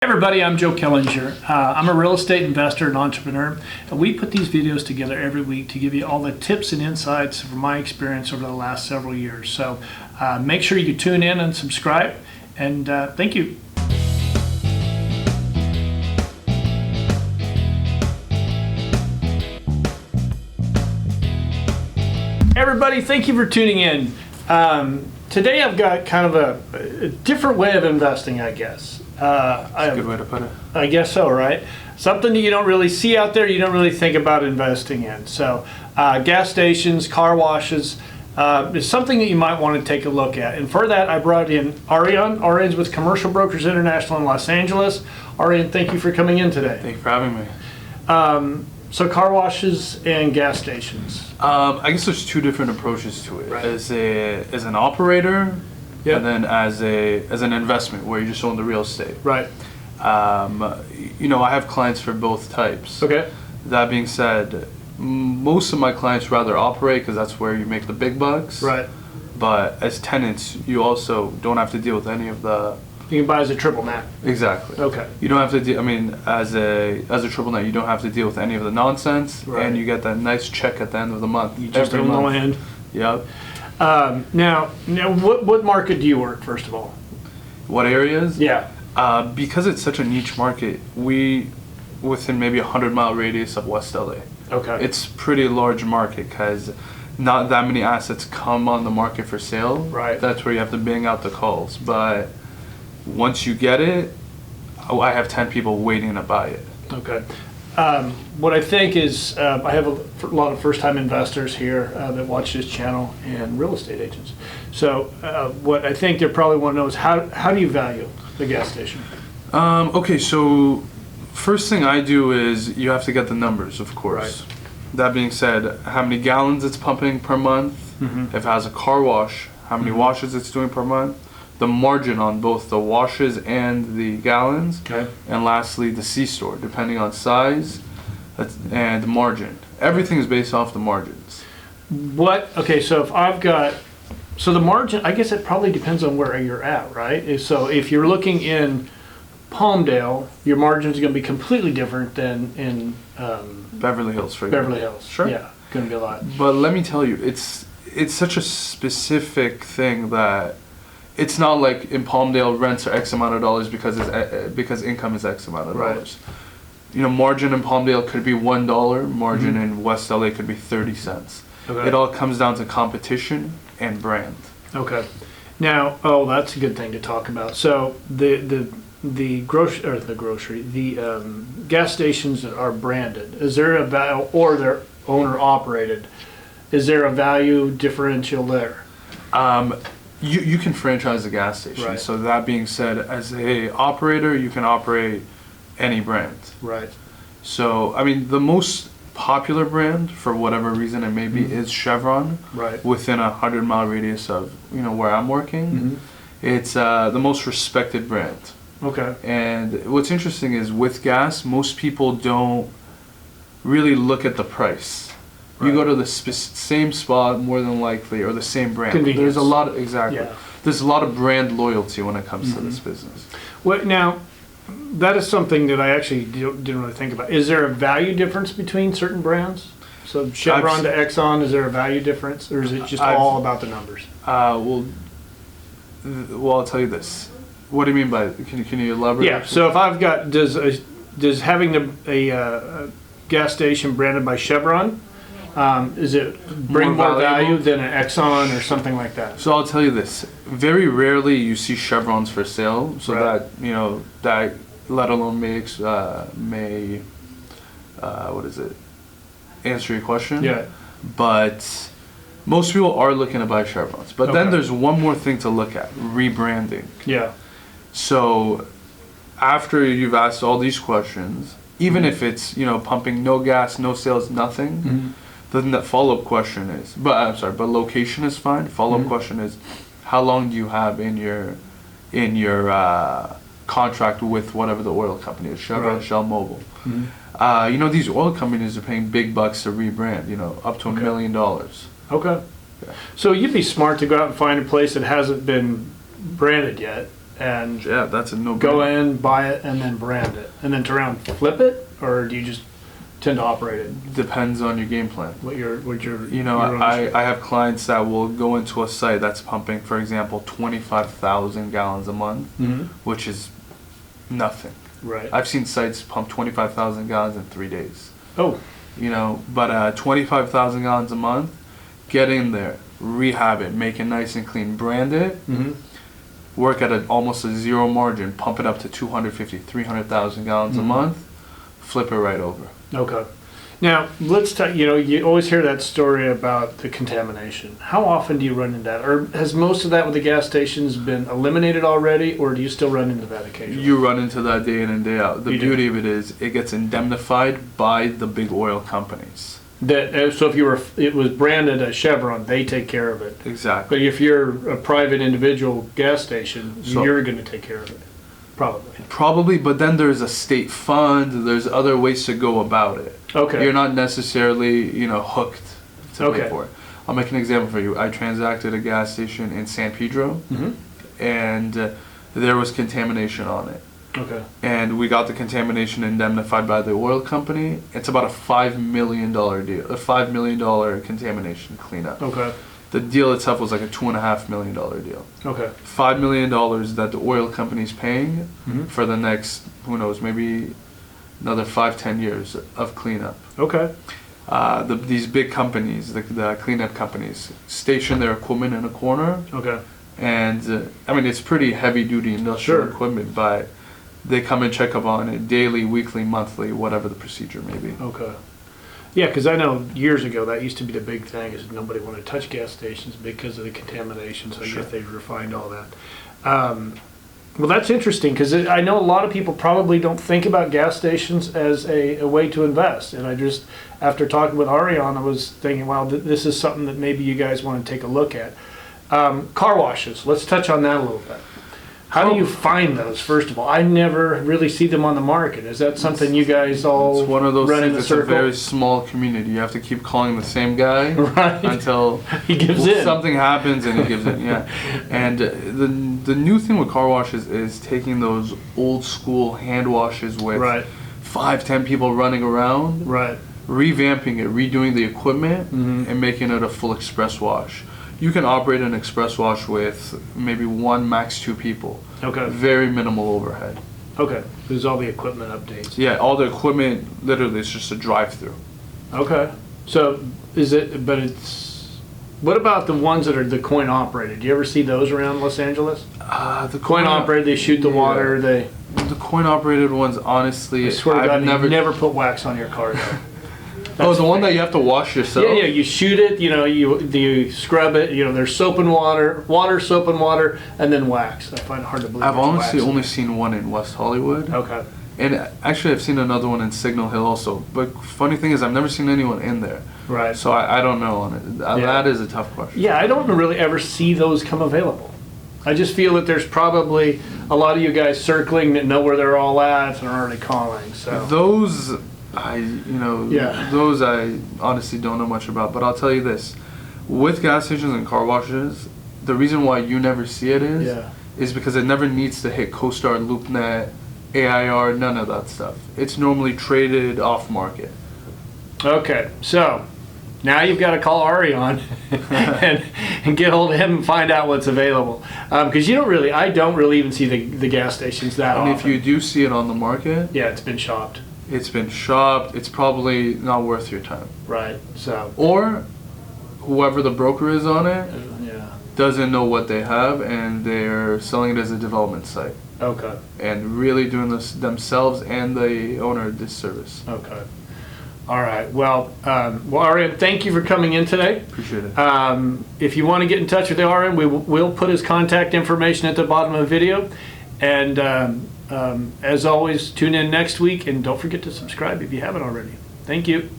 Hey everybody, I'm Joe Killinger. I'm a real estate investor and entrepreneur, and we put these videos together every week to give you all the tips and insights from my experience over the last several years. So make sure you tune in and subscribe, and thank you. Everybody, thank you for tuning in. Today I've got kind of a different way of investing, I guess. That's a good way to put it. I guess so, right? Something that you don't really see out there, you don't really think about investing in. So gas stations, car washes, is something that you might want to take a look at. And for that, I brought in Arian. Arian's with Commercial Brokers International in Los Angeles. Arian, thank you for coming in today. Thank you for having me. So car washes and gas stations. I guess there's two different approaches to it. Right. As an operator, Yep. and then as an investment where you just own the real estate. Right. I have clients for both types. Okay. That being said, most of my clients rather operate because that's where you make the big bucks. Right. But as tenants, you also don't have to deal with any of the. You can buy as a triple net. Exactly. Okay. You don't have to as a triple net, you don't have to deal with any of the nonsense, Right. and you get that nice check at the end of the month. You just every own the month. land. Yep. Now, what market do you work, first of all? What areas? Yeah. Because it's such a niche market, within maybe a 100-mile radius of West LA. Okay. It's pretty large market because not that many assets come on the market for sale. Right. That's where you have to bang out the calls. But once you get it, I have 10 people waiting to buy it. Okay. What I think is I have a lot of first-time investors here that watch this channel and real estate agents. So what I think they probably want to know is how do you value the gas station? Okay, so first thing I do is you have to get the numbers, of course. Right. That being said, how many gallons it's pumping per month, if it has a car wash, how many washes it's doing per month, the margin on both the washes and the gallons, Okay. and lastly the C-store, depending on size and the margin. Everything is based off the margins. Okay, so if I've got, so the margin, I guess it probably depends on where you're at, right? So if you're looking in Palmdale, your margin is going to be completely different than in Beverly Hills, for example. Beverly Hills. Sure. Yeah, going to be a lot. But let me tell you, it's such a specific thing that it's not like in Palmdale rents are X amount of dollars because income is X amount of dollars. Right. Margin in Palmdale could be $1. Margin in West LA could be 30 cents. Okay. It all comes down to competition and brand. Okay. Now, that's a good thing to talk about. So the gas stations that are branded, is there a value, or they're owner operated, is there a value differential there? You can franchise a gas station. Right. So that being said, as a operator, you can operate any brand. Right. So the most popular brand, for whatever reason it may be, is Chevron. Right. Within a 100-mile radius of where I'm working, it's the most respected brand. Okay. And what's interesting is with gas, most people don't really look at the price. You go to the same spot more than likely, or the same brand. Convenience. There's a lot of, exactly. Yeah. There's a lot of brand loyalty when it comes to this business. Well, now, that is something that I actually didn't really think about. Is there a value difference between certain brands? So Chevron to Exxon, is there a value difference, or is it just all about the numbers? Well, I'll tell you this. What do you mean by? Can you elaborate? Yeah. So if I've got does having a gas station branded by Chevron, is it bring more value than an Exxon or something like that? So I'll tell you this: very rarely you see Chevrons for sale. So Right. that let alone answer your question. Yeah. But most people are looking to buy Chevrons. But then Okay. there's one more thing to look at: rebranding. Yeah. So after you've asked all these questions, even if it's pumping no gas, no sales, nothing, then the follow-up question is, but location is fine. Follow-up question is, how long do you have in your contract with whatever the oil company is, Chevron, Right. Shell, Mobil. These oil companies are paying big bucks to rebrand, up to $1 million. Okay. Yeah. So you'd be smart to go out and find a place that hasn't been branded yet, and Yeah, that's a no. go in, buy it, and then brand it, and then turn around and flip it, or do you just tend to operate it? Depends on your game plan. What your You know, I have clients that will go into a site that's pumping, for example, 25,000 gallons a month, which is nothing. right. I've seen sites pump 25,000 gallons in 3 days. Oh, You know, but 25,000 gallons a month, get in there, rehab it, make it nice and clean, brand it, work at almost a zero margin, pump it up to 250, 300,000 gallons a month, flip it right over. okay. Now, let's talk, you always hear that story about the contamination. How often do you run into that? Or has most of that with the gas stations been eliminated already, or do you still run into that occasionally? You run into that day in and day out. The You do. beauty of it is it gets indemnified by the big oil companies. So if it was branded as Chevron, they take care of it. Exactly. But if you're a private individual gas station, So- you're going to take care of it, probably. Probably, but then there's a state fund, there's other ways to go about it. Okay. You're not necessarily, hooked to Okay. pay for it. I'll make an example for you. I transacted a gas station in San Pedro, and there was contamination on it. Okay. And we got the contamination indemnified by the oil company. It's about a $5 million deal, a $5 million contamination cleanup. Okay. The deal itself was like a $2.5 million deal. Okay. $5 million that the oil company's paying for the next, who knows, maybe another 5-10 years of cleanup. Okay. These big companies, the cleanup companies, station their equipment in a corner, Okay. and I mean it's pretty heavy duty industrial Sure. equipment, but they come and check up on it daily, weekly, monthly, whatever the procedure may be. Okay. Yeah, because I know years ago that used to be the big thing is nobody wanted to touch gas stations because of the contamination. So I Sure. guess they've refined all that. Well, that's interesting because I know a lot of people probably don't think about gas stations as a way to invest. And I just, after talking with Arian, I was thinking, wow, this is something that maybe you guys want to take a look at. Car washes. Let's touch on that a little bit. How do you find those, first of all? I never really see them on the market. Is that something you guys all It's one of those run in things. the It's circle? a very small community. You have to keep calling the same guy Right. until He gives in. something happens and he gives in. Yeah, and the new thing with car washes is taking those old school hand washes with Right. 5-10 people running around, Right. revamping it, redoing the equipment, Mm-hmm. and making it a full express wash. You can operate an express wash with maybe 1, max 2 people. Okay. Very minimal overhead. Okay. There's all the equipment updates. Yeah, all the equipment literally is just a drive-through. Okay. So is it, but it's, what about the ones that are the coin operated? Do you ever see those around Los Angeles? The Coin operated, they shoot the Yeah. water, they, The coin operated ones, honestly, I swear to God, I've you never put wax on your car though. Oh, the one that you have to wash yourself. Yeah, you shoot it, you scrub it, there's soap and water, soap and water, and then wax. I find it hard to believe. I've there's honestly wax. only seen one in West Hollywood, Okay. and actually I've seen another one in Signal Hill also. But funny thing is, I've never seen anyone in there, Right. so I don't know on it. That is a tough question. Yeah, I don't really ever see those come available. I just feel that there's probably a lot of you guys circling that know where they're all at and are already calling. So Those Yeah. those I honestly don't know much about. But I'll tell you this: with gas stations and car washes, the reason why you never see it is because it never needs to hit CoStar, LoopNet, AIR, none of that stuff. It's normally traded off market. Okay, so now you've got to call Arian and get hold of him and find out what's available. Because I don't really even see the gas stations that And often. if you do see it on the market, Yeah, it's been shopped. it's been shopped. It's probably not worth your time. Right, so, Or whoever the broker is on it yeah, doesn't know what they have, and they're selling it as a development site okay, and really doing this themselves and the owner a disservice. okay. All right, well, Arian, thank you for coming in today. Appreciate it. If you want to get in touch with Arian, we'll put his contact information at the bottom of the video. And as always, tune in next week, and don't forget to subscribe if you haven't already. Thank you.